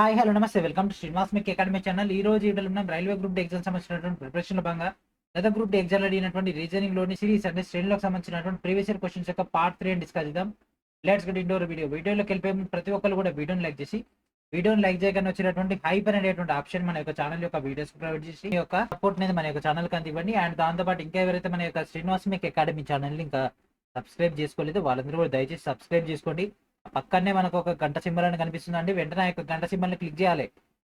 Hi hello నమస్తే welcome to Srinivas మీకు academy channel. ఈ రోజు వీడియోలో మనం రైల్వే గ్రూప్ డి ఎగ్జామ్ సంబంధించినటువంటి ప్రిపరేషన్ భాగంగా గత గ్రూప్ డి ఎగ్జామ్ అడిగినటువంటి రీజనింగ్ లోని సిరీస్ అంటే శ్రేణులకు సంబంధించినటువంటి ప్రీవియస్ ఇయర్ క్వశ్చన్స్ యొక్క పార్ట్ 3 అని డిస్కస్ చేద్దాం. లెట్స్ గెట్ ఇండోర్ వీడియోలోకి వెళ్ళిపోయే ముందు ప్రతి ఒక్కరు కూడా వీడియోని లైక్ చేయగానే వచ్చినటువంటి హైప్ అనేటువంటి ఆప్షన్ మన యొక్క ఛానల్ యొక్క వీడియోస్ ప్రొవైడ్ చేసి ఈ యొక్క సపోర్ట్ అనేది మన యొక్క ఛానల్ కి అందివ్వండి. అండ్ దాంతోపాటు ఇంకా ఎవరైతే మన యొక్క శ్రీనివాస్ మీకు అకాడమీ ఛానల్ ని ఇంకా సబ్స్క్రైబ్ చేసుకోలేదు వాళ్ళందరూ కూడా దయచేసి సబ్స్క్రైబ్ చేసుకోండి. పక్కనే మనకు ఒక గంట సింబల్ అని కనిపిస్తుందండి. వెంటనే ఆ యొక్క గంట సింబల్ ని క్లిక్ చేయాలి.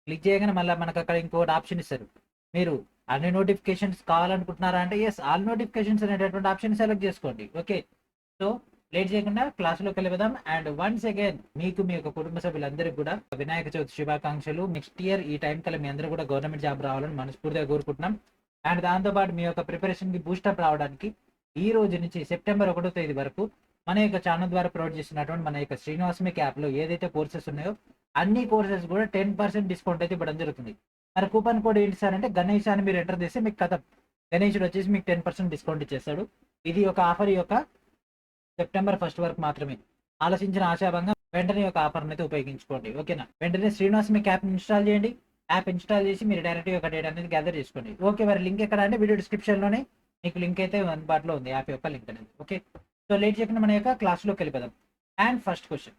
క్లిక్ చేయగానే మళ్ళీ మనకు అక్కడ ఇంకోటి ఆప్షన్ ఇస్తారు. మీరు అన్ని నోటిఫికేషన్స్ కావాలనుకుంటున్నారా అంటే ఎస్ ఆల్ నోటిఫికేషన్స్ అనేటటువంటి ఆప్షన్ సెలెక్ట్ చేసుకోండి. ఓకే, సో లేట్ చేయకుండా క్లాసులోకి వెళ్ళిపోదాం. అండ్ వన్స్ అగైన్ మీకు మీ యొక్క కుటుంబ సభ్యులందరికీ కూడా వినాయక చవితి శుభాకాంక్షలు. నెక్స్ట్ ఇయర్ ఈ టైం కల్లా మీ అందరూ కూడా గవర్నమెంట్ జాబ్ రావాలని మనస్ఫూర్తిగా కోరుకుంటున్నాం. అండ్ దాంతోపాటు మీ యొక్క ప్రిపరేషన్ కి బూస్టప్ రావడానికి ఈ రోజు నుంచి సెప్టెంబర్ 1వ తేదీ వరకు మన యొక్క ఛానల్ ద్వారా ప్రొవైడ్ చేస్తున్నటువంటి మన యొక్క శ్రీనివాసమిక్ యాప్ లో ఏదైతే కోర్సెస్ ఉన్నాయో అన్ని కోర్సెస్ కూడా 10% డిస్కౌంట్ అయితే ఇవ్వడం జరుగుతుంది. మరి కూపన్ కోడ్ ఏంటి సార్ అంటే గణేష్ అని మీరు ఎంటర్ చేస్తే మీకు కథ గణేషుడు వచ్చేసి మీకు 10% డిస్కౌంట్ ఇచ్చేస్తాడు. ఇది ఒక ఆఫర్, ఈ యొక్క సెప్టెంబర్ 1 వరకు మాత్రమే. ఆలోచించిన ఆశాభంగా వెంటనే ఒక ఆఫర్ అయితే ఉపయోగించుకోండి. ఓకేనా, వెంటనే శ్రీనివాసమిక్ యాప్ ఇన్స్టాల్ చేయండి. యాప్ ఇన్స్టాల్ చేసి మీరు డైరెక్ట్ ఒక డేటా అనేది గ్యాదర్ చేసుకోండి. ఓకే, మరి లింక్ ఎక్కడ అంటే వీడియో డిస్క్రిప్షన్ లోనే మీకు లింక్ అయితే అందుబాటులో ఉంది, యాప్ యొక్క లింక్ అనేది. ఓకే, సో లేట్ చేయకుండా మన యొక్క క్లాస్లోకి వెళ్ళిపోదాం. And first question,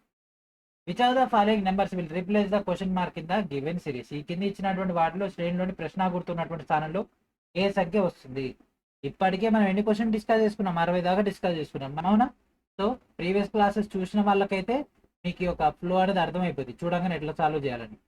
which are the following numbers will replace the question mark in the given series? ఈ కింద ఇచ్చినటువంటి వాటిలో శ్రేణిలోని ప్రశ్న గుర్తున్నటువంటి స్థానంలో ఏ సంఖ్య వస్తుంది? ఇప్పటికే మనం ఎన్ని క్వశ్చన్ డిస్కస్ చేసుకున్నాం? 60 దాకా డిస్కస్ చేసుకున్నాం, అవునా? సో ప్రీవియస్ క్లాసెస్ చూసిన వాళ్ళకైతే మీకు ఒక ఫ్లో అనేది అర్థమైపోతుంది చూడగానే ఎట్లా సాల్వ్ చేయాలని.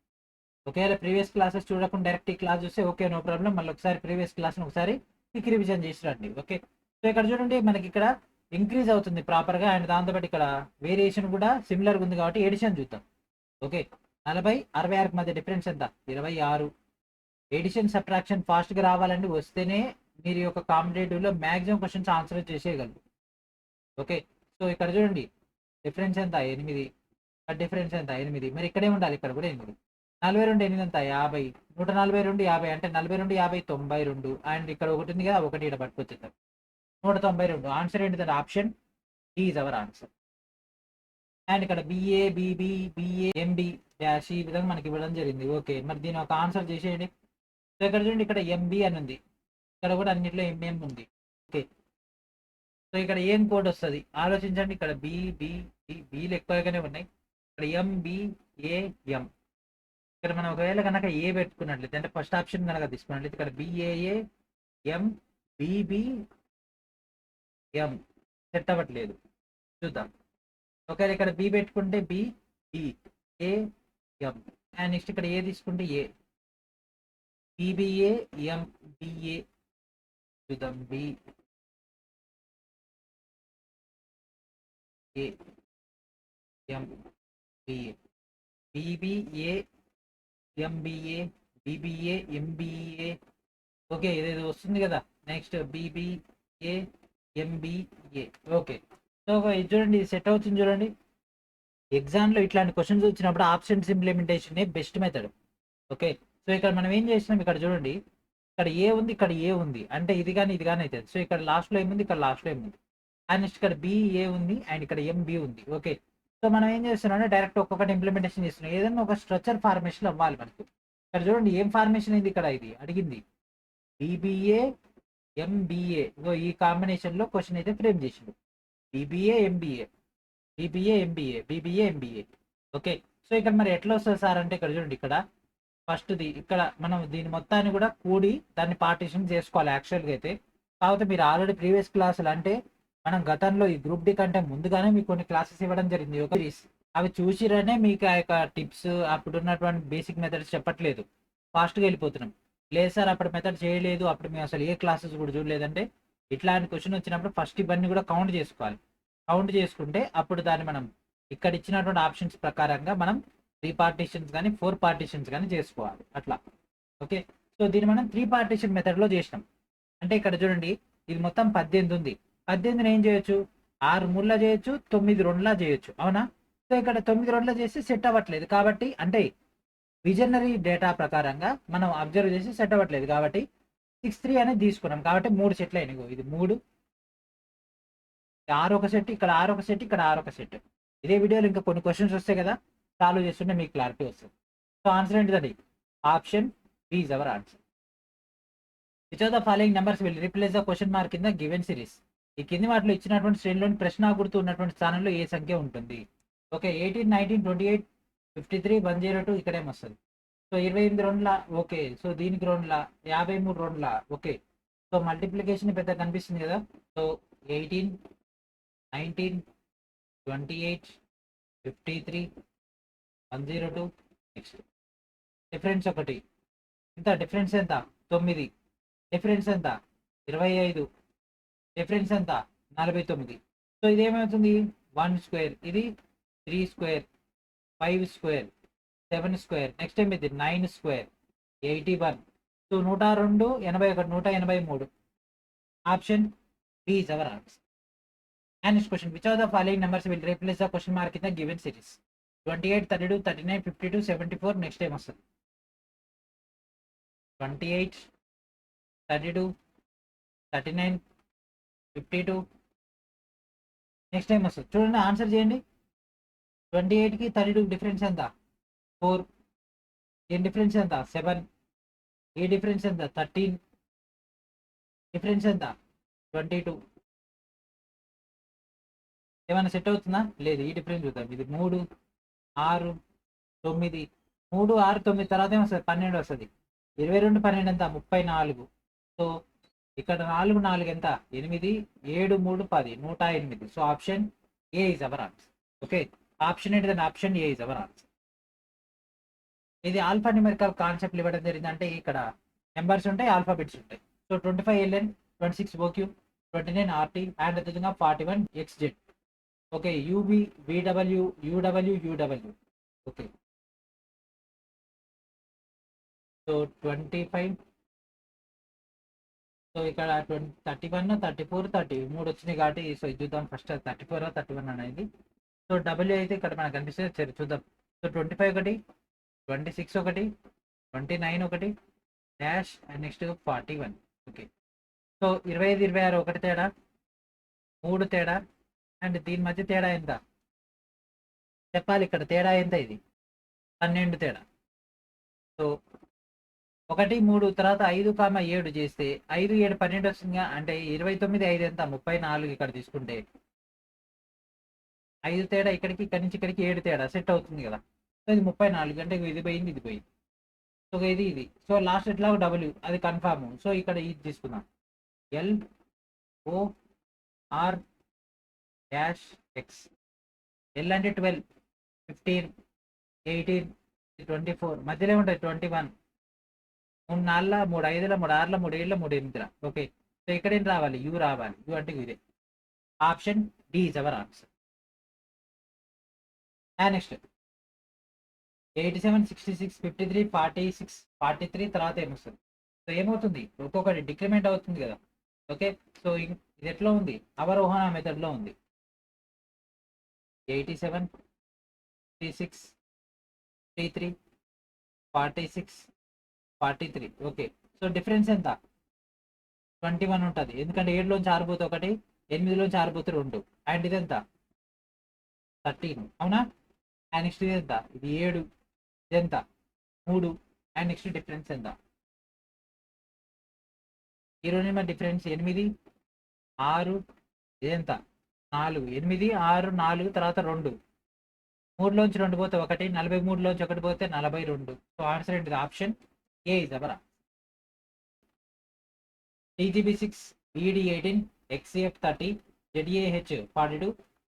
ఒకవేళ ప్రీవియస్ క్లాసెస్ చూడకుండా డైరెక్ట్ ఈ క్లాస్ చూస్తే ఓకే నో ప్రాబ్లం, మళ్ళీ ఒకసారి ప్రీవియస్ క్లాస్ని ఒకసారి మీకు రివిజన్ చేసి రండి. ఓకే, సో ఇక్కడ చూడండి మనకి ఇక్కడ ఇంక్రీజ్ అవుతుంది ప్రాపర్ గా. అండ్ దాంతోపాటు ఇక్కడ వేరియేషన్ కూడా సిమిలర్ ఉంది కాబట్టి ఎడిషన్ చూద్దాం. ఓకే, 40 66 మధ్య డిఫరెన్స్ ఎంత? 26. ఎడిషన్ సబ్ట్రాక్షన్ ఫాస్ట్ గా రావాలండి, వస్తేనే మీరు యొక్క కాంపిటేటివ్ లో మాక్సిమం క్వశ్చన్స్ ఆన్సర్ చేసేయగలరు. ఓకే, సో ఇక్కడ చూడండి డిఫరెన్స్ ఎంత? 8. డిఫరెన్స్ ఎంత? 8. మరి ఇక్కడే ఉండాలి, ఇక్కడ కూడా 8. 42 8 ఎంత? 50. 142 50 అంటే 42 50 92. అండ్ ఇక్కడ ఒకటి ఉంది కదా, ఒకటి ఇక్కడ పట్టుకొచ్చేద్దాం 192. ఆన్సర్ ఏంటిదంటే option D is our answer. And ఇక్కడ BA BB BA MB dash ఈ విధంగా మనకి ఇవ్వడం జరిగింది. ఓకే, మరి దీని ఒక ఆన్సర్ చేసేయండి. సో ఇక్కడ చూడండి ఇక్కడ ఎంబి అని ఉంది, ఇక్కడ కూడా అన్నింటిలో ఎంఎం ఉంది. ఓకే, సో ఇక్కడ ఏం కోడ్ వస్తుంది ఆలోచించండి. ఇక్కడ బిలు ఎక్కువగానే ఉన్నాయి, ఇక్కడ ఎంబిఏఎం. ఇక్కడ మనం ఒకవేళ కనుక ఏ పెట్టుకున్నట్లయితే అంటే ఫస్ట్ ఆప్షన్ కనుక తీసుకున్నట్లయితే ఇక్కడ BAA M BB M set అవ్వట్లేదు, చూద్దాం. ఒకవేళ ఇక్కడ బి పెట్టుకుంటే B A M. And next ఇక్కడ ఏ తీసుకుంటే ఏ బిబిఏ ఎం బిఏ చూద్దాం. B A M BA BBA MBA BBA MBA. Okay, ఇది వస్తుంది కదా. Next BBA MBA. Okay, so ఇది చూడండి, ఇది సెట్ అవుతుంది చూడండి. ఎగ్జామ్లో ఇట్లాంటి క్వశ్చన్స్ వచ్చినప్పుడు options implementation best method. Okay, so ఇక్కడ మనం ఏం చేసినాం, ఇక్కడ చూడండి ఇక్కడ ఏ ఉంది, ఇక్కడ ఏ ఉంది అంటే ఇది కానీ అవుతుంది. సో ఇక్కడ లాస్ట్లో ఏముంది, ఇక్కడ లాస్ట్లో ఏముంది. అండ్ నెక్స్ట్ ఇక్కడ బిఏ ఉంది అండ్ ఇక్కడ ఎంబి ఉంది. ఓకే, సో మనం ఏం చేస్తున్నాం అంటే డైరెక్ట్ ఒక్కొక్కటి ఇంప్లిమెంటేషన్ చేస్తున్నాం. ఏదైనా ఒక స్ట్రక్చర్ ఫార్మేషన్ అవ్వాలి మనకు. ఇక్కడ చూడండి ఏం ఫార్మేషన్ అయింది, ఇక్కడ ఇది అడిగింది బిబిఏ ఎంబిఏ. ఈ కాంబినేషన్ లో క్వశ్చన్ అయితే ఫ్రేమ్ చేసిండు. BBA MBA BBA MBA BBA MBA. Okay, so ఇక్కడ మరి ఎట్లా వస్తుంది సార్ అంటే ఇక్కడ చూడండి ఇక్కడ ఫస్ట్ది ఇక్కడ మనం దీని మొత్తాన్ని కూడా కూడి దాన్ని పార్టీషన్ చేసుకోవాలి యాక్చువల్గా అయితే. కాకపోతే మీరు ఆల్రెడీ ప్రీవియస్ క్లాసులు అంటే మనం గతంలో ఈ గ్రూప్ డి కంటే ముందుగానే మీకు కొన్ని క్లాసెస్ ఇవ్వడం జరిగింది. ఒక అవి చూసిరనే మీకు ఆ యొక్క టిప్స్ అప్పుడు ఉన్నటువంటి బేసిక్ మెథడ్స్ చెప్పట్లేదు, ఫాస్ట్గా వెళ్ళిపోతున్నాం. లేదు సార్ అప్పుడు మెథడ్ చేయలేదు, అప్పుడు మేము అసలు ఏ క్లాసెస్ కూడా చూడలేదంటే ఇట్లాంటి క్వశ్చన్ వచ్చినప్పుడు ఫస్ట్ ఇవన్నీ కూడా కౌంట్ చేసుకోవాలి. కౌంట్ చేసుకుంటే అప్పుడు దాన్ని మనం ఇక్కడ ఇచ్చినటువంటి ఆప్షన్స్ ప్రకారంగా మనం 3 పార్టీషన్స్ కానీ 4 పార్టీషన్స్ కానీ చేసుకోవాలి అట్లా. ఓకే, సో దీన్ని మనం 3 పార్టీషన్ మెథడ్లో చేసినాం. అంటే ఇక్కడ చూడండి ఇది మొత్తం 18 ఉంది. 18ని ఏం చేయొచ్చు, 6 3లా చేయొచ్చు, 9 2లా చేయొచ్చు, అవునా? సో ఇక్కడ 9 2లా చేస్తే సెట్ అవ్వట్లేదు కాబట్టి అంటే విజనరీ డేటా ప్రకారంగా మనం అబ్జర్వ్ చేసి సెట్ అవ్వట్లేదు కాబట్టి 6 3 అనేది తీసుకున్నాం కాబట్టి 3 సెట్లు అయినాయి. ఇది 3 6 ఒక సెట్, ఇక్కడ 6 ఒక సెట్, ఇక్కడ 6 ఒక సెట్. ఇదే వీడియోలో ఇంకా కొన్ని క్వశ్చన్స్ వస్తాయి కదా, సాల్వ్ చేస్తుంటే మీకు క్లారిటీ వస్తుంది. సో ఆన్సర్ ఏంటిదండి? Option B is our answer. Which of the following numbers will replace the question mark in the given series? ఈ కింది వాటిలో ఇచ్చినటువంటి శ్రేణిలోని ప్రశ్న గుర్తు ఉన్నటువంటి స్థానంలో ఏ సంఖ్య ఉంటుంది? ఓకే, 18, 19, 28, 53, 102 ఇక్కడేమొస్తుంది? సో 28 రెండుల ఓకే, సో దీనికి రెండుల 53 రెండుల ఓకే. సో మల్టిప్లికేషన్ పెద్ద కనిపిస్తుంది కదా. సో 18, 19, 28, 53, 102 నెక్స్ట్ డిఫరెన్స్ ఒకటి. ఎంత డిఫరెన్స్? ఎంత? 9. డిఫరెన్స్ ఎంత? 25. డిఫరెన్స్ ఎంత? 49. సో ఇది ఏమవుతుంది? 1 స్క్వేర్, ఇది 3 square, 5 square, 7 square, next time ఇది 9 square, 81. So 102, 81, 183. Option B is our answer. And next question, which of the following numbers will replace the question mark in the given series? 28, 32, 39, 52, 74 next time వస్తుంది. 28, 32, 39, 52 next time వస్తుంది. చూడండి, answer చేయండి. 28కి 32 difference ఎంత? 4. దీని difference ఎంత? 7. ఈ difference ఎంత? 13. Difference ఎంత? 22. ఏమైనా సెట్ అవుతుందా? లేదు. ఈ డిఫరెన్స్ చూద్దాం. ఇది 3, 6, 9. 3, 6, 9 తర్వాత ఏమొస్తుంది? 12 వస్తుంది. 22, 12 ఎంత? 34. సో ఇక్కడ 4, 4 ఎంత? 8, 7, 3, 10, 108. So option A is our answer. Okay, option ఏంటిదండి? Option A is our answer. ఇది ఆల్ఫా న్యూమెరికల్ కాన్సెప్ట్ ఇవ్వడం జరిగింది. అంటే ఇక్కడ నెంబర్స్ ఉంటాయి, ఆల్ఫాబెట్స్ ఉంటాయి. So 25 LN, 26 OQ, 29 RT and అదేవిధంగా 41 XZ. Okay, UV, VW, UW, UW. Okay, so 25. So ఇక్కడ 31, 34, 30 3 వచ్చినాయి కాబట్టి సో ఇది చూద్దాం ఫస్ట్. 34, 31 అనేది. సో W అయితే ఇక్కడ మనకు కనిపిస్తుంది. సరే చూద్దాం. సో 25 ఒకటి, 26 ఒకటి, 29 ఒకటి dash and next 41. Okay, so 25, 26 ఒకటి తేడా, 3 తేడా అండ్ దీని మధ్య తేడా ఎంత చెప్పాలి. ఇక్కడ తేడా ఎంత? ఇది 12 తేడా. సో 1, 3 తర్వాత 5, 7 చేస్తే 5, 7, 12 వస్తుందిగా. అంటే 29, 5 ఎంత? 34. ఇక్కడ తీసుకుంటే 5 తేడా ఇక్కడికి, ఇక్కడి నుంచి ఇక్కడికి 7 తేడా సెట్ అవుతుంది కదా. సో ఇది 34. అంటే ఇది పోయింది, ఇది పోయింది. సో ఇది. సో లాస్ట్ ఎట్లా W అది కన్ఫామ్. సో ఇక్కడ ఇది తీసుకుందాం. LOR dash X. L అంటే 12, 15, 18, 24 మధ్యలో ఉంటాయి 21. 3 4, 3 5, 3 6, 3 7, 3 8. ఓకే, సో ఇక్కడ ఏం రావాలి? U రావాలి. U అంటే ఇదే. Option D is our answer. Next 87, 66, 53, 46, 43 తర్వాత ఏమొస్తుంది? సో ఏమవుతుంది? ఒక్కొక్కటి డిక్రిమెంట్ అవుతుంది కదా. ఓకే, సో ఇది ఎట్లా ఉంది? అవరోహణ మెథడ్లో ఉంది. 87, 36, 33, 46, 43. ఓకే, సో డిఫరెన్స్ ఎంత? 21 ఉంటుంది. ఎందుకంటే 7లోంచి 6 పోతే 1, 8లోంచి 6 పోతే 2 అండ్ ఇది ఎంత? 13. అవునా? అండ్ నెక్స్ట్ ఇది ఎంత? ఇది 7. ఇది ఎంత? 3 అండ్ నెక్స్ట్ డిఫరెన్స్ ఎంత? ఈ రెండు డిఫరెన్స్ 8, 6. ఇది ఎంత? 4. 8, 6, 4 తర్వాత 2. 3లోంచి 2 పోతే 1, 43లోంచి 1 పోతే 42. సో ఆన్సర్ ఏంటిది? Option A is our. TGB6, BD18, XCF 30, ZAH 42,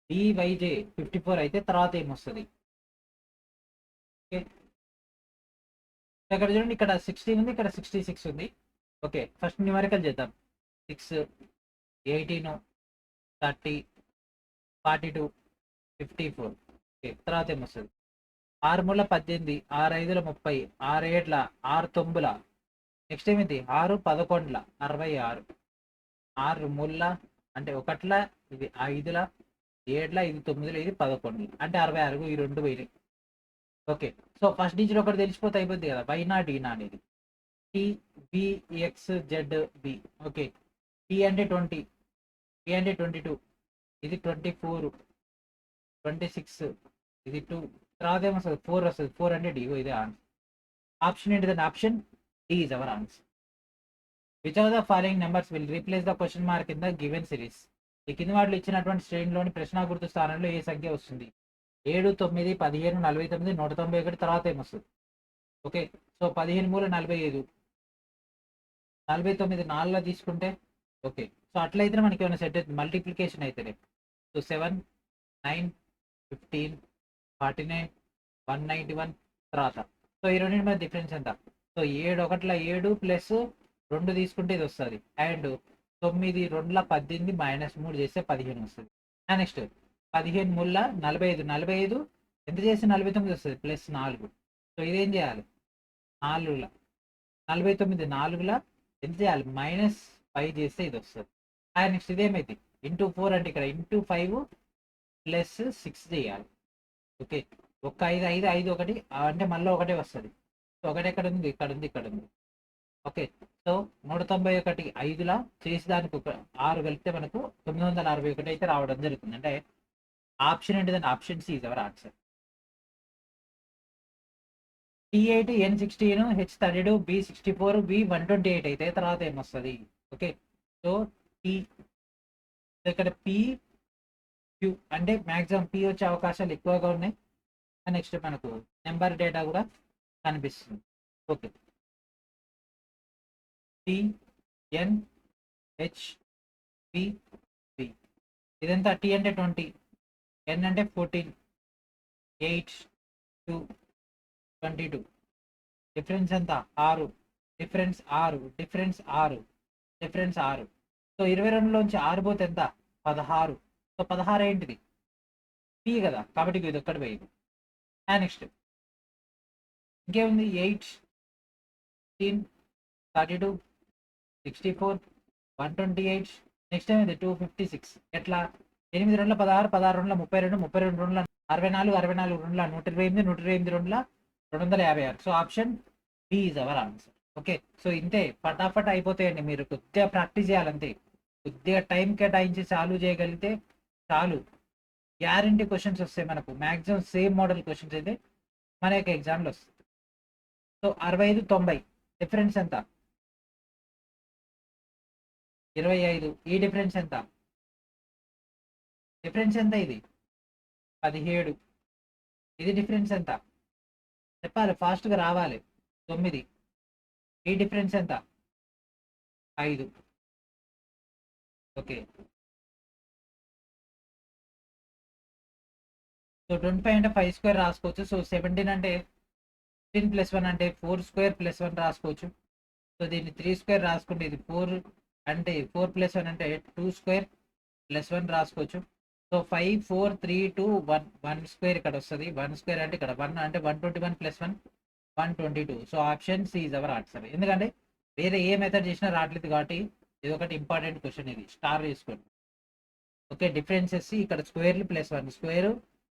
DYJ 54 అయితే తర్వాత ఏమొస్తుంది? ఓకే, ఇక్కడ చూడండి, ఇక్కడ 60 ఉంది, ఇక్కడ 66 ఉంది. ఓకే, ఫస్ట్ న్యూమరికల్ చేద్దాం. 6, 18, 30, 42, 54. ఓకే, తర్వాత ఏమొస్తుంది? 6 3 18, 6 5 30, 6 7 6 9. నెక్స్ట్ ఏమిటి? 6 11 66. 6 3 అంటే 1 ఇది 5 7 ఇది 9 ఇది 11 అంటే 66. ఈ రెండు పోయినాయి. ఓకే, సో ఫస్ట్ డిజిట్ ఒకటి తెలిసిపోతే అయిపోద్ది కదా. వైనా డీనా అనేది TBXZB. ఓకే, T అంటే 20, T అంటే 22, ఇది 24, 26, ఇది 2 తర్వాత ఏమొస్తుంది? 4 వస్తుంది. 4 అంటే D. ఇదే ఆన్సర్. ఆప్షన్ ఏంటిదండి? Option D is our answer. Which of the following numbers will replace the question mark in the given series? ఈ కింది వాటిలో ఇచ్చినటువంటి శ్రేణిలోని ప్రశ్న గుర్తు స్థానంలో ఏ సంఖ్య వస్తుంది? 7, 9, 15, 49, 191 తర్వాత ఏమొస్తుంది? ఓకే, సో 15 మూల 45, 49 4లో తీసుకుంటే ఓకే, సో అట్లయితే మనకి ఏమైనా సెట్ అవుతుంది, మల్టిప్లికేషన్ అయితేనే. సో 7, 9, 15, 49, 191 తర్వాత. సో ఈ రెండింటి మధ్య డిఫరెన్స్ ఎంత? సో 7 ఒకట్ల 7 ప్లస్ 2 తీసుకుంటే ఇది వస్తుంది, అండ్ 9 2ల 18 మైనస్ 3 చేస్తే 15 వస్తుంది. నెక్స్ట్ 15 ముళ్ళ 45, 45 ఎంత చేస్తే 49 వస్తుంది ప్లస్ 4. సో ఇదేం చేయాలి? 4ల 49 4ల ఎంత చేయాలి? -5 చేస్తే ఇది వస్తుంది. And next ఇదేమైంది? ఇంటూ 4 అంటే ఇక్కడ ఇంటూ 5 ప్లస్ 6 చేయాలి. ఓకే, ఒక 5 5 5 ఒకటి అంటే మళ్ళీ ఒకటే వస్తుంది. సో ఒకటి ఎక్కడ ఉంది? ఇక్కడ ఉంది, ఇక్కడ ఉంది. ఓకే, సో 191 5లా చేసి దానికి ఒక 6 కలిపితే మనకు 961 అయితే రావడం జరుగుతుంది. అంటే ఆప్షన్ ఏంటిదంటే option C is our answer. T8, N16, H32, B64, B128 అయితే తర్వాత ఏమొస్తుంది? ఓకే, సో టీ ఇక్కడ పి క్యూ అంటే మ్యాక్సిమం పి వచ్చే అవకాశాలు ఎక్కువగా ఉన్నాయి. నెక్స్ట్ మనకు నెంబర్ డేటా కూడా కనిపిస్తుంది. Okay, T N H P P ఇదంతా టీ అంటే 20, ఎన్ అంటే 14, 8, 2, 22. డిఫరెన్స్ ఎంత? 6. Difference 6, difference 6, difference 6. సో 22లోంచి 6 పోతే ఎంత? 16. సో 16 ఏంటిది? పి కదా, కాబట్టి ఇది ఒక్కటి పోయింది. నెక్స్ట్ ఇంకేముంది? 8, 16, 32, 64, 128. నెక్స్ట్ ఏమైంది? 256. ఎట్లా? 8 2 16, 16 2 32, 32 2 64, 64 2 128, 128 2 256. So option B is our answer. Okay, so ఇంతే, ఫటాఫట్ అయిపోతాయండి. మీరు కొద్దిగా ప్రాక్టీస్ చేయాలంతే, కొద్దిగా టైం కేటాయించి సాల్వ్ చేయగలిగితే చాలు, గ్యారంటీ క్వశ్చన్స్ వస్తాయి మనకు. మ్యాక్సిమం సేమ్ మోడల్ క్వశ్చన్స్ అయితే మన యొక్క ఎగ్జామ్లో వస్తాయి. సో 65 90 డిఫరెన్స్ ఎంత? 25. ఈ డిఫరెన్స్ ఎంత? డిఫరెన్స్ ఎంత? ఇది 17. ఇది డిఫరెన్స్ ఎంత? చెప్పాలి, ఫాస్ట్గా రావాలి. 9. ఈ డిఫరెన్స్ ఎంత? 5. ఓకే, సో 25 అంటే 5 స్క్వేర్ రాసుకోవచ్చు. సో 17 అంటే 15 ప్లస్ 1 అంటే 4 స్క్వేర్ ప్లస్ 1 రాసుకోవచ్చు. సో దీన్ని 3 స్క్వేర్ రాసుకుంటే ఇది 4 అంటే 4 ప్లస్ 1 అంటే 2 స్క్వేర్ ప్లస్ 1 రాసుకోవచ్చు. సో 5 4 3 2 1 1 స్క్వేర్ ఇక్కడ వస్తుంది. 1 స్క్వేర్ అంటే ఇక్కడ 1 అంటే 121 plus 1 122. So option C is our answer. ఎందుకంటే వేరే ఏ మెథడ్ చేసినా రావట్లేదు కాబట్టి ఇది ఒకటి ఇంపార్టెంట్ క్వశ్చన్, ఇది స్టార్ వేసుకోండి. ఓకే, డిఫరెన్సెస్ ఇక్కడ స్క్వేర్లు ప్లస్ 1 స్క్వేర్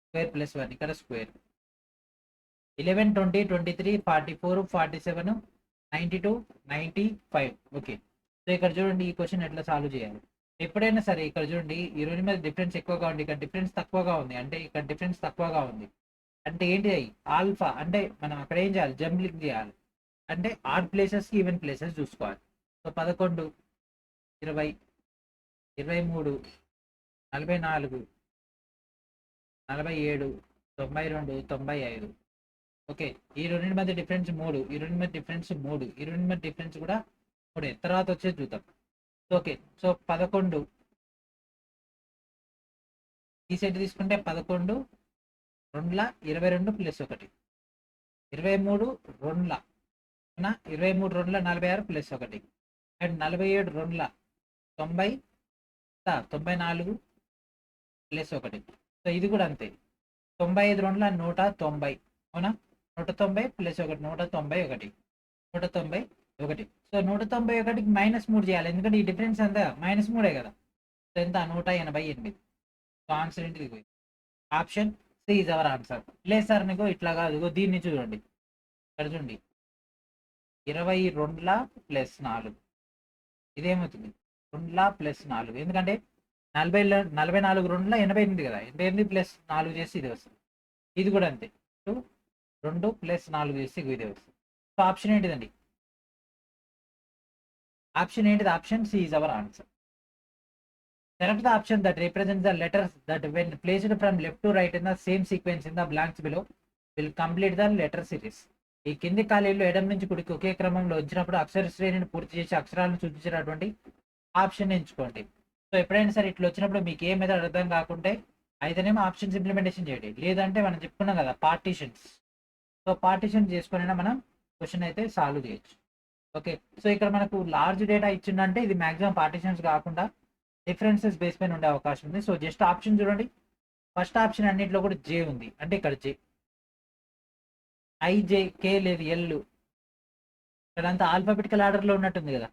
స్క్వేర్ ప్లస్ 1 ఇక్కడ స్క్వేర్. 11 20 23 44 47 92 95. ఓకే, సో ఇక్కడ చూడండి ఈ క్వశ్చన్ ఎట్లా సాల్వ్ చేయాలి. ఎప్పుడైనా సరే ఇక్కడ చూడండి ఈ రెండు మీద డిఫరెన్స్ ఎక్కువగా ఉంది, ఇక్కడ డిఫరెన్స్ తక్కువగా ఉంది, అంటే ఇక్కడ డిఫరెన్స్ తక్కువగా ఉంది అంటే ఏంటి? ఆల్ఫా అంటే మనం అక్కడ ఏం చేయాలి? జంబ్లింగ్ చేయాలి, అంటే ఆడ్ ప్లేసెస్ ఈవెన్ ప్లేసెస్ చూసుకోవాలి. సో 11 20 23 44 47 92 95. ఓకే, ఈ రెండింటి మధ్య డిఫరెన్స్ 3, ఈ రెండు మధ్య డిఫరెన్స్ 3, ఈ రెండు మధ్య డిఫరెన్స్ కూడా 3. తర్వాత వచ్చేది చూద్దాం. ఓకే, సో 11 ఈ సెట్ తీసుకుంటే 11 2ల 22 plus 1, 23 2ల 23 2ల 46 plus 1, and 47 2ల 90 94 plus 1. So ఇది కూడా అంతే. 95 2ల 190, అవునా? 190 ప్లస్ 1 191, 191. సో 191కి -3 చేయాలి, ఎందుకంటే ఈ డిఫరెన్స్ అంతా -3 కదా. సో ఎంత? 188. సో ఆన్సర్ ఏంటి? Option C is our answer. లేదు సార్ నీకు ఇట్లా కాదు, దీన్ని చూడండి, ఇక్కడ చూడండి 22ల ప్లస్ 4, ఇదేమవుతుంది? 2ల ప్లస్ 4, ఎందుకంటే 44 2ల 88 కదా, 88 ప్లస్ 4 చేసి ఇది వస్తుంది. ఇది కూడా అంతే, 2 ప్లస్ 4 చేసి ఇదే వస్తుంది. సో ఆప్షన్ ఏంటిదండి? ఆప్షన్ ఏంటిది? Option C is our answer. Select the option that represents the letters that when placed from left to right in the same sequence in the blanks below will complete the letter series. ఈ కింది ఖాళీలు ఎడమ నుంచి కుడికి ఒకే క్రమంలో వచ్చినప్పుడు అక్షర శ్రేణిని పూర్తి చేసి అక్షరాలను సూచించినటువంటి ఆప్షన్ ఎంచుకోండి. సో ఎప్పుడైనా సరే ఇట్లా వచ్చినప్పుడు మీకు ఏ మెథడ్ అర్థం కాకుంటే అయితేనేమో ఆప్షన్స్ ఇంప్లిమెంటేషన్ చేయండి, లేదంటే మనం చెప్పుకున్నాం కదా పార్టీషన్స్. సో పార్టీషన్ చేసుకుని మనం క్వశ్చన్ అయితే సాల్వ్ చేయొచ్చు. ఓకే, సో ఇక్కడ మనకు లార్జ్ డేటా ఇచ్చిందంటే ఇది మాక్సిమం పార్టీషన్స్ కాకుండా డిఫరెన్సెస్ బేస్ పైన ఉండే అవకాశం ఉంది. సో జస్ట్ ఆప్షన్ చూడండి, ఫస్ట్ ఆప్షన్ అన్నింటిలో కూడా జే ఉంది, అంటే ఇక్కడ జే, ఐజే, కే లేదు, ఎల్, ఇక్కడంతా ఆల్ఫాబెటికల్ ఆర్డర్లో ఉన్నట్టుంది కదా.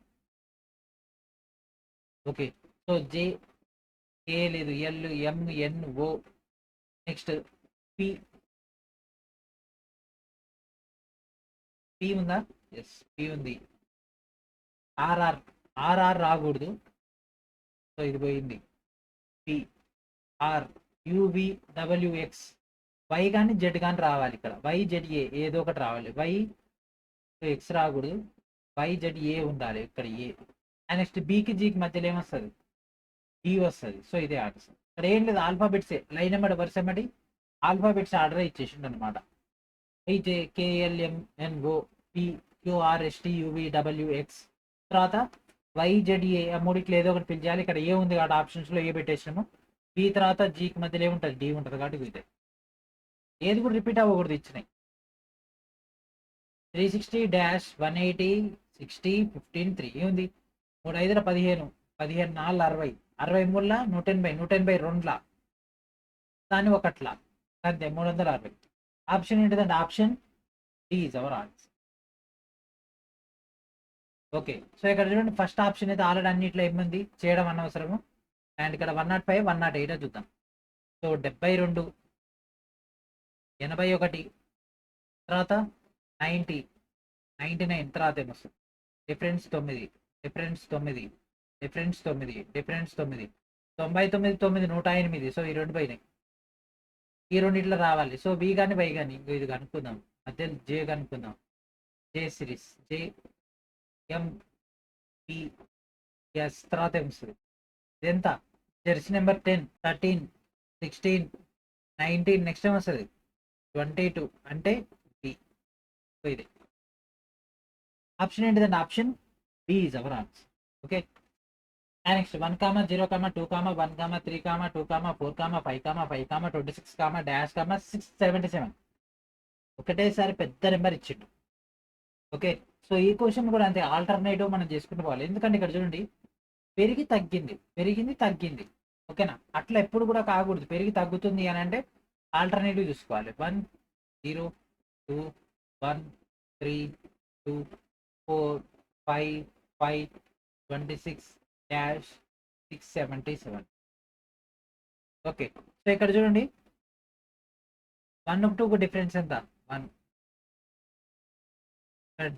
ఓకే, సో జే, కే లేదు, L, M, N, O, next P, P ఉందా? ఎస్, పి ఉంది. ఆర్ఆర్, ఆర్ఆర్ రాకూడదు, సో ఇది పోయింది. P, R, U V, W X, Y కానీ జెడ్ కానీ రావాలి ఇక్కడ. వై జెడ్ ఏ ఏదో ఒకటి రావాలి. వై ఎక్స్ రాకూడదు, వై జెడ్ ఏ ఉండాలి ఇక్కడ ఏ. అండ్ నెక్స్ట్ బీకి జీకి మధ్యలో ఏమొస్తుంది? డి వస్తుంది. సో ఇదే ఆన్సర్. ఇక్కడ ఏం లేదు, ఆల్ఫాబెట్సే లైన్ నెంబర్ వరుస బట్టి ఆల్ఫాబెట్స్ ఆర్డర్ ఇచ్చేసిండు అనమాట. IJ, KLMNO, P, QRST, UV, WX, తర్వాత వైజెడ్ఏ, ఆ మూడిట్లో ఏదో ఒకటి పిలిచాలి. ఇక్కడ ఏ ఉంది కాబట్టి ఆప్షన్స్లో ఏ పెట్టేసినాము. బి తర్వాత జీకి మధ్యలో ఏముంటుంది? డి ఉంటుంది కాబట్టి ఇదే. ఏది కూడా రిపీట్ అవ్వకూడదు ఇచ్చినాయి. 360-180-60-15 ఏముంది? 3 5 15, 15 4 60, 63 180, 180 2 దాన్ని ఒకట్లా, అంతే 360. ఆప్షన్ ఏంటిదంటే option D is our answer. Okay, so ఇక్కడ చూడండి ఫస్ట్ ఆప్షన్ అయితే ఆల్రెడీ అన్నిట్లో ఏముంది చేయడం అనవసరము. అండ్ ఇక్కడ 105 108 చూద్దాం. సో 72, 81, తర్వాత 90, 99, తర్వాత ఏమొస్తుంది? Difference 9, difference 9, difference 9, difference 9, 99 9 108. So ఈ రెండు పోయినాయి, ఈ రెండిట్లో రావాలి. సో బి కానీ వై కానీ ఇది కనుక్కుందాం, మధ్యలో జే కనుక్కుందాం. జే సిరీస్, జే, ఎం, పి, ఎస్, తర్వాత ఏమొస్తుంది? ఎంత? జెర్సీ నెంబర్ 10, 13, 16, 19, నెక్స్ట్ ఏమొస్తుంది? 22, అంటే బి. ఇది ఆప్షన్ ఏంటిదండి? Option B is our answer. Okay, next 1, 0, 2, 1, 3, 2, 4, 5, 5, 26, dash, 677. ఒకటేసారి పెద్ద నెంబర్ ఇచ్చిండు. ఓకే, సో ఈ క్వశ్చన్ కూడా అంతే, ఆల్టర్నేటివ్ మనం చేసుకుంటూ పోవాలి. ఎందుకంటే ఇక్కడ చూడండి పెరిగి తగ్గింది, పెరిగింది తగ్గింది. ఓకేనా, అట్లా ఎప్పుడు కూడా కాకూడదు. పెరిగి తగ్గుతుంది అని అంటే ఆల్టర్నేటివ్ చూసుకోవాలి. 1 0 2 1 3 2 4 5 5 26 డాష్ 677. ఓకే, సో ఇక్కడ చూడండి 1 2కు డిఫరెన్స్ ఎంత? 1.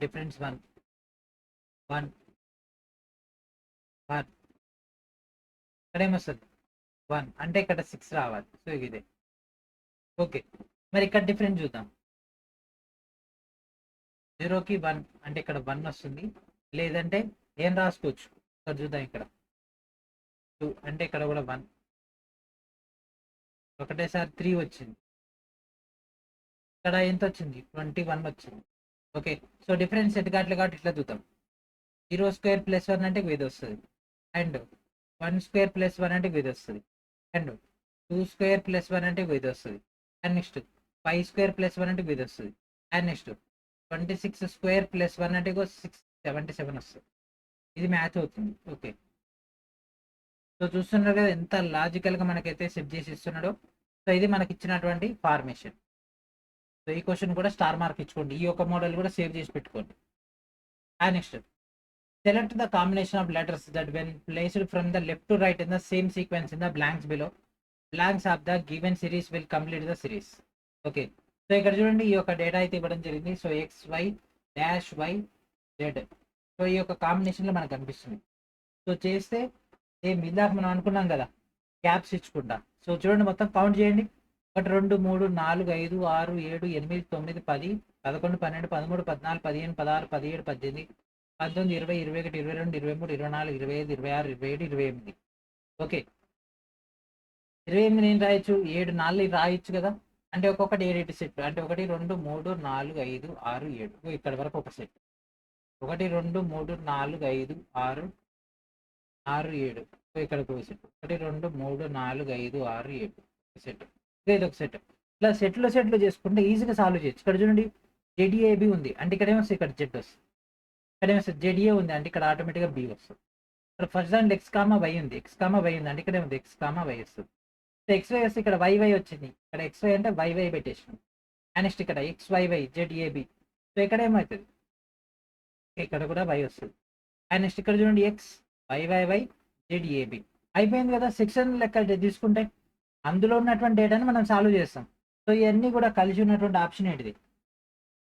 డిఫరెన్స్ 1 1 1. ఇక్కడ ఏమొస్తుంది? 1 అంటే ఇక్కడ 6 రావాలి. సో ఇదే. ఓకే, మరి ఇక్కడ డిఫరెన్స్ చూద్దాం. 0కి 1 అంటే ఇక్కడ 1 వస్తుంది, లేదంటే ఏం రాసుకోవచ్చు ఇక్కడ చూద్దాం. ఇక్కడ 2 అంటే ఇక్కడ కూడా 1, ఒకటేసారి 3 వచ్చింది. ఇక్కడ ఎంత వచ్చింది? 21 వచ్చింది. ఓకే, సో డిఫరెన్స్ ఎటు కావట్లేదు కాబట్టి ఇట్లా చూద్దాం. 0² + 1 అంటే ఇది వస్తుంది, అండ్ 1² + 1 అంటే ఇది వస్తుంది, అండ్ 2² + 1 అంటే ఇది వస్తుంది, అండ్ నెక్స్ట్ 5² + 1 అంటే ఇది వస్తుంది, అండ్ నెక్స్ట్ 26² + 1 అంటే 677 వస్తుంది. ఇది మ్యాచ్ అవుతుంది. ఓకే, సో చూస్తున్నారు కదా ఎంత లాజికల్గా మనకైతే సెట్ చేసి ఇస్తున్నాడో. సో ఇది మనకి ఇచ్చినటువంటి ఫార్మేషన్. సో ఈ క్వశ్చన్ కూడా స్టార్ మార్క్ ఇచ్చుకోండి, ఈ యొక్క మోడల్ కూడా సేవ్ చేసి పెట్టుకోండి. And next select the combination of letters that when placed from the left to right in the same sequence in the blanks below. Blanks of the given series will complete the series. Okay, so ఇక్కడ చూడండి ఈ యొక్క data అయితే ఇవ్వడం జరిగింది. So XY-YZ, so ఈ యొక్క కాంబినేషన్లో మనకు కనిపిస్తుంది. సో చేస్తే ఇందాక మనం అనుకున్నాం కదా గ్యాప్స్ ఇచ్చుకుంటా. సో చూడండి మొత్తం కౌంట్ చేయండి. 1 2 3 4 5 6 7 8 9 10 11, 12, 13, 14, 15, 16, 17, 18, 19, 20, 21, 22, 23, 24, 25, 26, 27, 28. ఓకే, 28 నేను రాయొచ్చు, 7 4 రాయొచ్చు కదా. అంటే ఒక్కొక్కటి 7 సెట్, అంటే 1 2 3 4 5 6 7, ఇక్కడ వరకు ఒక సెట్. 1 2 3 4 5 6 6 7, ఇక్కడికి ఒక సెట్. 1 2 3 4 5 6 7 సెట్. ఇది ఒక సెట్. ఇట్లా సెట్లు చేసుకుంటే ఈజీగా సాల్వ్ చేయొచ్చు. ఇక్కడ చూడండి, జెడిఏబి ఉంది అంటే ఇక్కడ ఏమొస్తుంది, ఇక్కడ జెడ్ వస్తుంది. ఇక్కడ ఏమొస్తుంది, జెడిఏ ఉంది అంటే ఇక్కడ ఆటోమేటిక్గా బి వస్తుంది. ఇక్కడ ఫస్ట్ దాంట్లో ఎక్స్ కామా వై ఉంది, ఎక్స్ కామా వై ఉంది అంటే ఇక్కడ ఏముంది, ఎక్స్ కామా వై వస్తుంది. ఎక్స్ వై వస్తే ఇక్కడ వైవై వచ్చింది, ఇక్కడ ఎక్స్ వై అంటే వైవై పెట్టేసాం. అండ్ నెక్స్ట్ ఇక్కడ ఎక్స్ వైవై జెడ్ఏబి. సో ఇక్కడ ఏమవుతుంది, ఇక్కడ కూడా వై వస్తుంది. అండ్ నెక్స్ట్ ఇక్కడ చూడండి, ఎక్స్ వైవై జెడ్ఏబి. అయిపోయింది కదా. సెక్షన్ లెక్క తీసుకుంటే అందులో ఉన్నటువంటి డేటాని మనం సాల్వ్ చేస్తాం. సో ఇవన్నీ కూడా కలిసి ఉన్నటువంటి ఆప్షన్ ఏంటిది.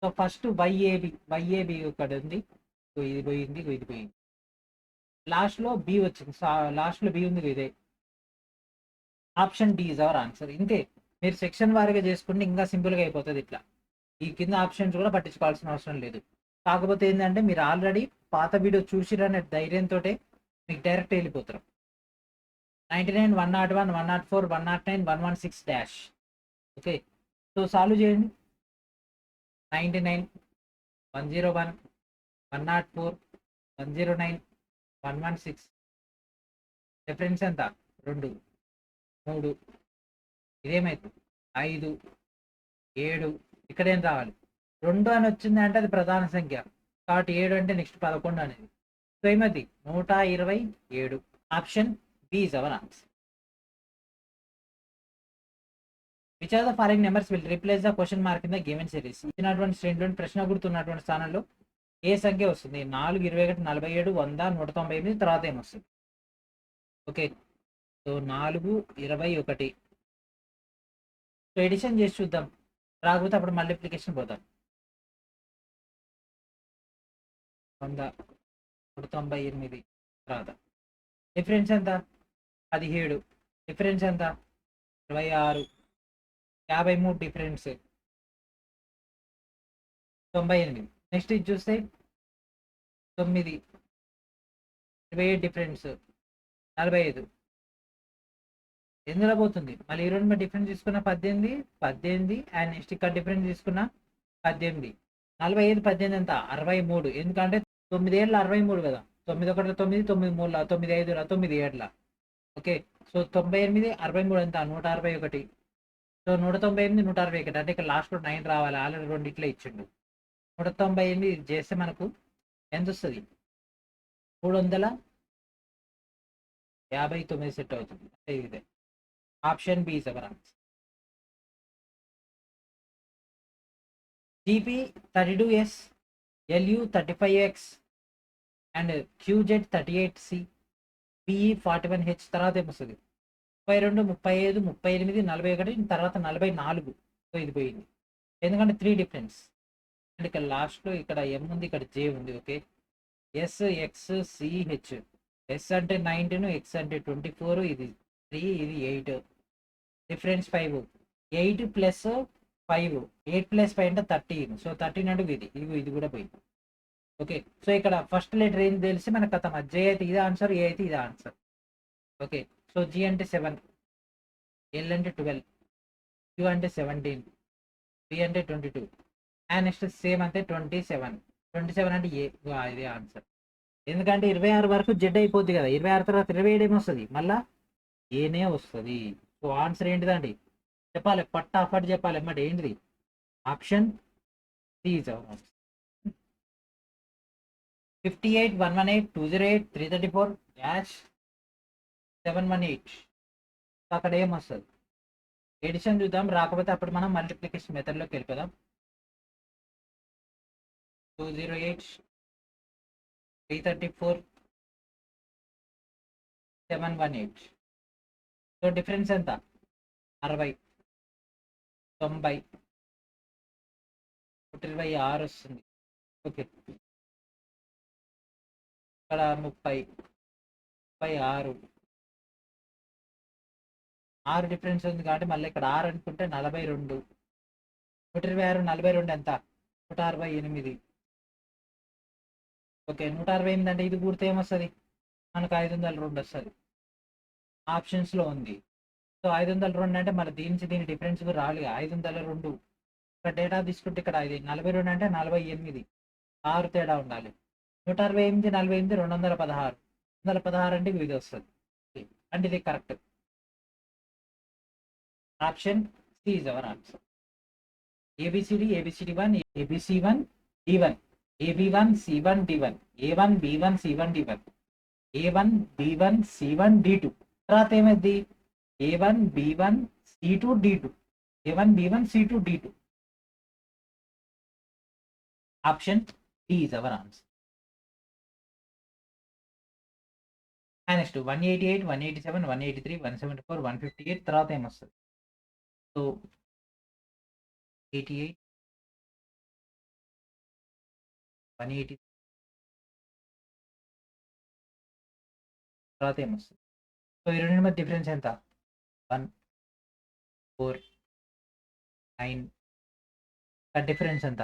సో ఫస్ట్ వైఏబి ఇక్కడ ఉంది, ఇది పోయింది, ఇది పోయింది. లాస్ట్లో బి వచ్చింది, లాస్ట్లో బి ఉంది, ఇదే option D is our answer. ఇంతే. మీరు సెక్షన్ వారీగా చేసుకుంటే ఇంకా సింపుల్గా అయిపోతుంది. ఇట్లా ఈ కింద ఆప్షన్స్ కూడా పట్టించుకోవాల్సిన అవసరం లేదు. కాకపోతే ఏంటంటే మీరు ఆల్రెడీ పాత వీడియో చూసిరనే ధైర్యంతో మీకు డైరెక్ట్ వెళ్ళిపోతారు. 99, 101, 104, 109, 116 డాష్. ఓకే, సో సాల్వ్ చేయండి. 99, 101, 104, 109, 116. డిఫరెన్స్ ఎంత, 2, 3. ఇదేమైతుంది, 5, 7. ఇక్కడ ఏం రావాలి, 2 అని వచ్చింది అంటే అది ప్రధాన సంఖ్య కాబట్టి 7 అంటే నెక్స్ట్ 11 అనేది. సో ఏమైంది, 127. Option B is our answer. Which are the following numbers will replace the question mark in the given series. ఇచ్చినటువంటి శ్రేణిలోని ప్రశ్న గుర్తున్నటువంటి స్థానంలో ఏ సంఖ్య వస్తుంది. 4, 21, 47, 100, 198 తర్వాత ఏమొస్తుంది. Okay, so 4, 21. సో ఎడిషన్ చేసి చూద్దాం, రాకపోతే అప్పుడు మల్టిప్లికేషన్ పోతాం. 100, 198 తర్వాత డిఫరెన్స్ ఎంత, 17. డిఫరెన్స్ ఎంత, 26. 53 డిఫరెన్స్, 98. నెక్స్ట్ ఇది చూస్తే 9, 27 డిఫరెన్స్, 45. ఎందులో పోతుంది, మళ్ళీ ఈ రెండు డిఫరెన్స్ తీసుకున్న 18 అండ్ నెక్స్ట్ ఇక్కడ డిఫరెన్స్ తీసుకున్న 18. 45, 18 ఎంత, 63. ఎందుకంటే 9 ఏళ్ళ 63 కదా. 9 1 9, 9 3 9 5 9 7. ఓకే, సో 98, 63 ఎంత, 161. సో 198, 161 అంటే ఇక్కడ లాస్ట్లో 9 రావాలి. ఆల్రెడీ 2 ఇట్లా ఇచ్చిండు. 198 చేస్తే మనకు ఎంత వస్తుంది, 359 సెట్ అవుతుంది. అంటే ఇదే option B is our answer. G P 32S, LU 35X and QZ 38C, PE 41H. తర్వాత ఏమొస్తుంది, 32, 35, 38, 41 తర్వాత 44. సో ఇది పోయింది ఎందుకంటే 3 డిఫరెన్స్. అండ్ ఇక్కడ లాస్ట్లో ఇక్కడ M ఉంది, ఇక్కడ J ఉంది. Okay, SXCH. S అంటే 19, X అంటే 24, ఇది 3, ఇది 8. డిఫరెన్స్ 5. 8 ప్లస్ 5, 8 ప్లస్ 5 అంటే 13. సో 13 అంటే ఇది కూడా పోయింది. ఓకే, సో ఇక్కడ ఫస్ట్ లెటర్ ఏం తెలిసి మనకు కథ, J అయితే ఇది ఆన్సర్, ఏ అయితే ఇది ఆన్సర్. ఓకే, సో G అంటే 7, L అంటే 12, Q అంటే 17, P అంటే 22 అండ్ నెక్స్ట్ సేమ్ అంటే 27. 27 అంటే ఏ, ఇదే ఆన్సర్. ఎందుకంటే 26 వరకు జెడ్ అయిపోద్ది కదా. 26 తర్వాత 27 ఏమొస్తుంది, మళ్ళా ఏనే వస్తుంది. సో ఆన్సర్ ఏంటిదండి చెప్పాలి, పట్టాఫట్ చెప్పాలి అన్నమాట. ఏంటిది, option C is our answer. 58, 118, 208, 334 dash 718. అక్కడ ఏమొస్తుంది, ఎడిషన్ చూద్దాం, రాకపోతే అప్పుడు మనం మల్టిప్లికేషన్ మెథడ్లోకి వెళ్ళిపోదాం. 208, 334, 718. సో డిఫరెన్స్ ఎంత, 60, 90, 126 వస్తుంది. ఓకే, ఇక్కడ 30, 36. 6 డిఫరెన్స్ ఉంది కాబట్టి మళ్ళీ ఇక్కడ 6 అనుకుంటే 42. 126, 42 ఎంత, 168. ఓకే, 168 అంటే ఇది కూడితే ఏమొస్తుంది? మనకు 502 వస్తుంది. ఆప్షన్స్లో ఉంది. సో 502 అంటే మరి దీని డిఫరెన్స్ కూడా రావాలి. 502 ఇక్కడ డేటా తీసుకుంటే ఇక్కడ ఇది 42 అంటే 48, 6 తేడా ఉండాలి. 168 48 216, 216 అంటే ఇది వస్తుంది. అంటే ఇది correct. Option C is our answer. ABCD, ABCD1, ABC1, D1, AB1, C1, D1, A1, B1, C1, D1, A1, B1, C1, D2. తర్వాత ఏమైంది? A1, B1, C2, D2, A1, B1, C2, D2. Option D is our answer. Next 188, 187, 183, 174, 158 తర్వాత ఏమొస్తుంది? So 88, 180 తర్వాత ఏమొస్తుంది? So ఈ రెండు మధ్య difference ఎంత? 1, 4, 9. డిఫరెన్స్ ఎంత?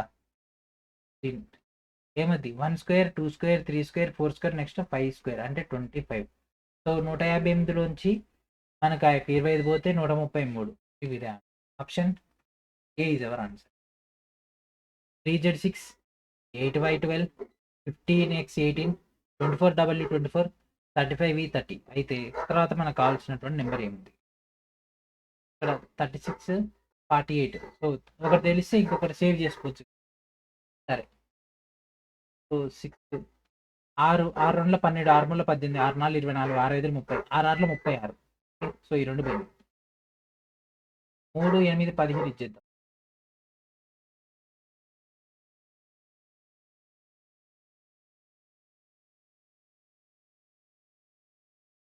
ఏమది? 1 square, 2 square, 3 square, 4 square, next 5 square అంటే 25. సో 158లోంచి మనకు 25 పోతే 133. ఇదే option A is our answer. 3Z6, 8Y12, 15X18, 24W24, 35E30. అయితే తర్వాత మనకు కావాల్సినటువంటి నెంబర్ ఏముంది? ఇక్కడ 36, 48. సో ఒకటి తెలిస్తే ఇంకొకటి సేవ్ చేసుకోవచ్చు. సరే, సో 6, 6, 6 2 12, 6 3 18, 6 4 24, 6 5 30, 6 6 36. సో ఈ రెండు పోయింది. 3 8 17 ఇచ్చేద్దాం.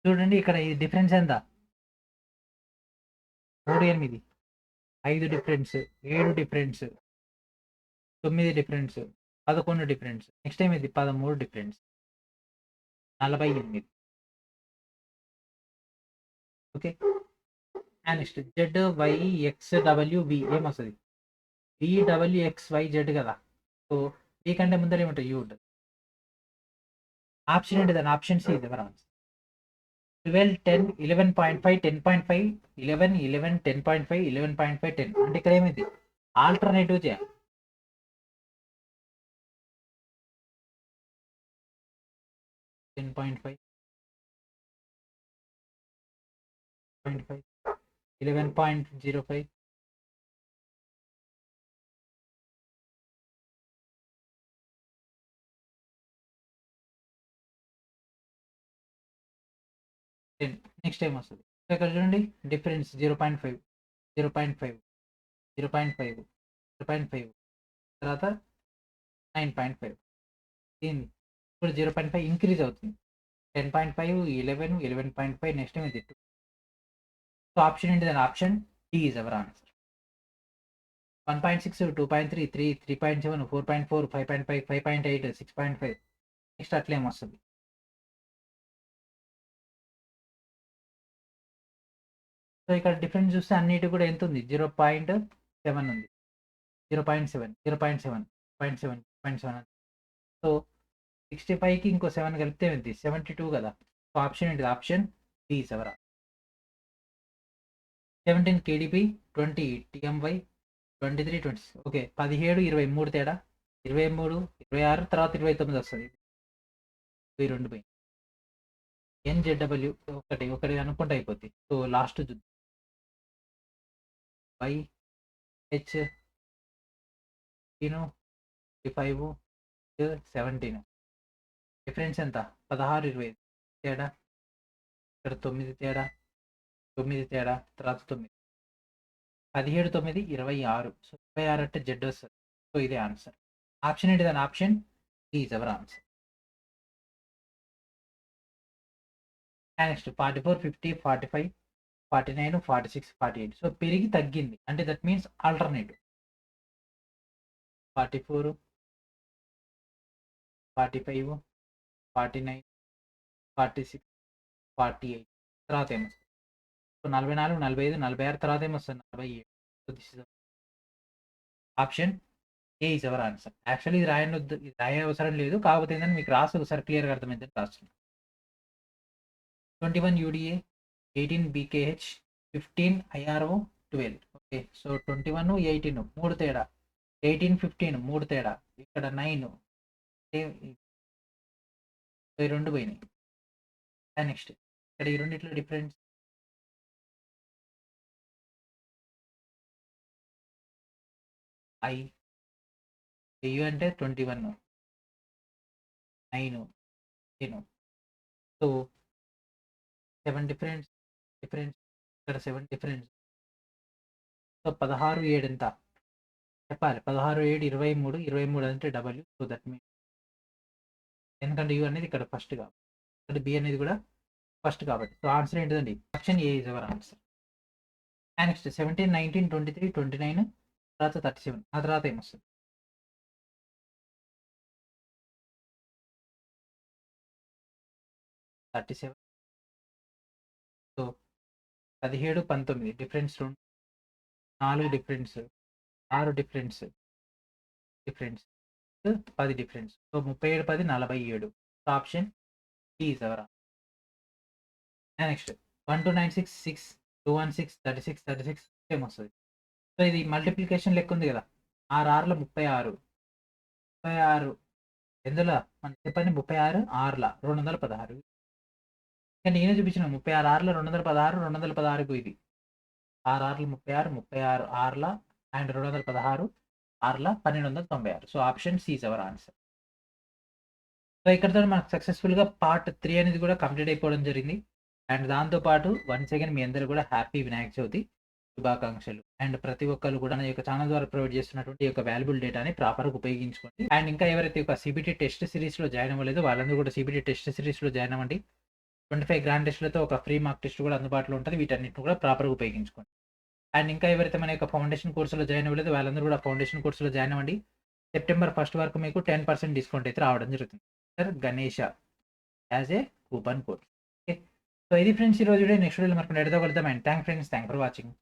చూడండి ఇక్కడ ఈ డిఫరెన్స్ ఎంత? 3 8, 5 difference, 7 difference, 9 difference, 11 difference, next time ఇది 13 డిఫరెన్స్, 48. ఓకే, నెక్స్ట్ ZYXWV ఏమొస్తుంది? VWXYZ కదా. సో ఈ కంటే ముందర ఏముంటుంది? యూ ఉంటుంది. ఆప్షన్ ఏంటి దాని? ఆప్షన్ సి ఇది ఎవరు ఆన్సర్. 12, 10, 11.5, 10.5, 11, 11, 10.5, 11.5, 10. అంటే ఇక్కడ ఏమైంది? ఆల్టర్నేటివ్ చేయాలి. 10.5, 11.05, 10. నెక్స్ట్ టైం వస్తుంది. ఇక్కడ చూడండి డిఫరెన్స్ 0.5, 0.5, 0.5, 0.5, తర్వాత 9.5. దీన్ని ఇప్పుడు 0.5 ఇంక్రీజ్ అవుతుంది. 10.5, 11, 11.5, నెక్స్ట్ టైం ఇది 2. సో ఆప్షన్ ఏంటి దాని? Option D is our answer. 1.6, 2.3, 3, 3.7, 4.4, 5.5, 5.8, 6.5, next అట్లేం వస్తుంది. సో ఇక్కడ డిఫరెన్స్ చూస్తే అన్నిటి కూడా ఎంత ఉంది? 0.7 ఉంది, 0.7, 0.7, 0.7, 0.7. సో 65కి ఇంకో 7 కలిపితే ఏంటి? 72 కదా. సో ఆప్షన్ ఏంటిది? Option D is our. 17 KDP, 20 TMY, 23, 20. Okay, 17, 23 తేడా, 23, 26, తర్వాత 29 వస్తుంది. ఈ రెండు పోయి NZW ఒకటి ఒకటి అనుకుంటే అయిపోద్ది. సో లాస్ట్ చూద్దాం. YH 5, 17. డిఫరెన్స్ ఎంత? 16, 25 తేడా, ఇక్కడ 9 తేడా, 9 తేడా, తర్వాత 9, 17, 9, 26. సో 26 అంటే జెడ్ వస్తుంది. సో ఇదే ఆన్సర్. ఆప్షన్ ఏంటి దాని? Option is our answer. Next 44, 50, 45, 49, 46, 48. So పెరిగి తగ్గింది అంటే దట్ మీన్స్ ఆల్టర్నేటివ్. 44, 45, 49, 46, 48 తర్వాత ఏమొస్తుంది? సో 44, 45, 46 తర్వాత ఏమొస్తుంది? 47. So this is option A is our answer. Actually ఇది రాయనొద్దు, ఇది రాయే అవసరం లేదు. కాకపోతే ఏంటంటే మీకు రాసి ఒకసారి క్లియర్‌గా అర్థమైందని రాస్తున్నాను. 21 యూడీఏ, 18 బీకేహెచ్, 15 ఐఆర్ఓ, 12. ఓకే. సో 21, 18 3 తేడా. 18, 15 3 తేడా. ఇక్కడ 9 సేమ్ ఈ 2 పోయినాయి. నెక్స్ట్ ఇక్కడ ఈ రెండిట్లో డిఫరెన్స్ ఐ యు అంటే 21, 9, 10. సో 7 డిఫరెన్స్ ఇక్కడ 7 డిఫరెన్స్. సో 16, 7 ఎంత చెప్పాలి? 16, 7 23, 23 అంటే డబల్యూ. సో దట్ మీన్స్ ఎందుకంటే యు అనేది ఇక్కడ ఫస్ట్ కాబట్టి, ఇక్కడ బి అనేది కూడా ఫస్ట్ కాబట్టి. సో ఆన్సర్ ఏంటిదండి? Option A is our answer. Next 17, 19, 23, 29 తర్వాత 37. ఆ తర్వాత ఏమొస్తుంది? 37. So 17, 19 difference 2, 4 difference, 6 difference, 10 difference. So 37, 10 47. So option C is our answer. Next 1296, 6, 216, 36, 36 same వస్తుంది. సో ఇది మల్టిప్లికేషన్ లెక్క ఉంది కదా, 6 6ల 36, 36 ఎందులో మనకి చెప్పండి? 36 6ల 216. ఇంకా నేనే చూపించిన 36 6ల 216, 216కు ఇది 6 6ల 36, 36 6ల అండ్ 216 6ల 1296. So option C is our answer. So ఇక్కడతో మనకు సక్సెస్ఫుల్గా పార్ట్ 3 అనేది కూడా కంప్లీట్ అయిపోవడం జరిగింది. అండ్ దాంతోపాటు వన్స్ అగైన్ మీ అందరూ కూడా హ్యాపీ వినాయక చవితి శుభాకాంక్షలు. అండ్ ప్రతి ఒక్కరు కూడా నా యొక్క ఛానల్ ద్వారా ప్రొవైడ్ చేస్తున్నటువంటి ఈ యొక్క వాల్యుబుల్ డేటాని ప్రాపర్గా ఉపయోగించుకోండి. అండ్ ఇంకా ఎవరైతే ఒక సిబిటీ టెస్ట్ సిరీస్లో జాయిన్ అవ్వలేదో వాళ్ళందరూ కూడా సిబిటీ టెస్ట్ సిరీస్లో జాయిన్ అవ్వండి. 25 గ్రాండ్ టెస్ట్లతో ఒక ఫ్రీ మార్క్ టెస్ట్ కూడా అందుబాటులో ఉంటుంది. వీటన్నిటిని కూడా ప్రాపర్గా ఉపయోగించుకోండి. అండ్ ఇంకా ఎవరైతే మన యొక్క ఫౌండేషన్ కోర్సులో జాయిన్ అవ్వలేదు వాళ్ళందరూ కూడా ఫౌండేషన్ కోర్సులో జాయిన్ అవ్వండి. సెప్టెంబర్ 1 వరకు మీకు 10% డిస్కౌంట్ అయితే రావడం జరుగుతుంది. Sir Ganesha as a coupon code. Okay. So ఇది ఫ్రెండ్స్ ఈరోజు వీడియో. నెక్స్ట్ వీడియోలో మనకు ఎడదో కలుద్దాం. And thank for watching.